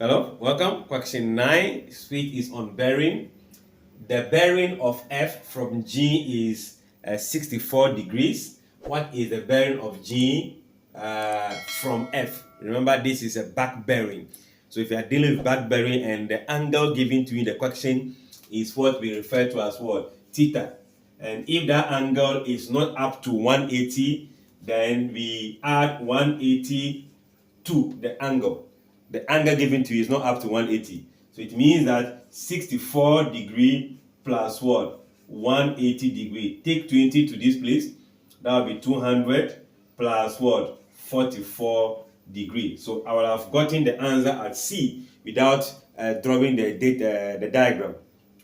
Hello, welcome. Question 9, speed is on bearing. The bearing of F from G is 64 degrees. What is the bearing of G from F? Remember, this is a back bearing. So if you are dealing with back bearing and the angle given to you in the question is what we refer to as what? Theta. And if that angle is not up to 180, then we add 180 to the angle. The angle given to you is not up to 180. So it means that 64 degree plus what? 180 degree. Take 20 to this place. That will be 200 plus what? 44 degree. So I would have gotten the answer at C without drawing the diagram.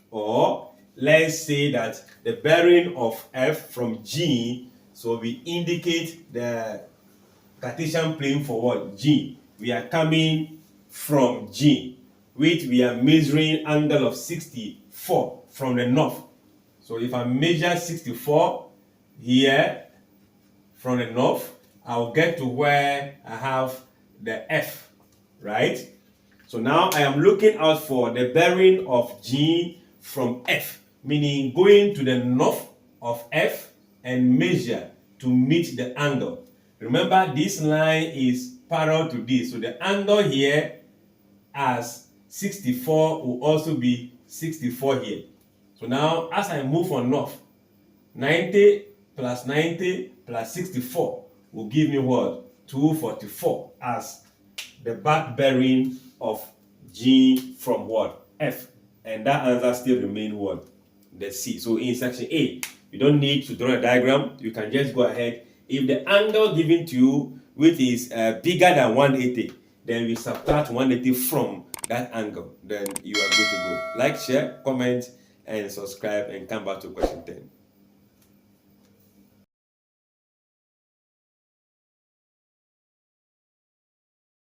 Or let's say that the bearing of F from G, so we indicate the Cartesian plane for what? G. We are coming from G, which we are measuring angle of 64 from the north. So if I measure 64 here from the north, I'll get to where I have the F, right? So now I am looking out for the bearing of G from F, meaning going to the north of F and measure to meet the angle. Remember, this line is parallel to this, so the angle here as 64 will also be 64 here. So now as I move on north, 90 plus 90 plus 64 will give me what? 244 as the back bearing of G from what? F. And that answer still remains what? The C. So in section A, you don't need to draw a diagram. You can just go ahead. If the angle given to you, which is bigger than 180, then we subtract 180 from that angle. Then you are good to go. Like, share, comment, and subscribe, and come back to question 10.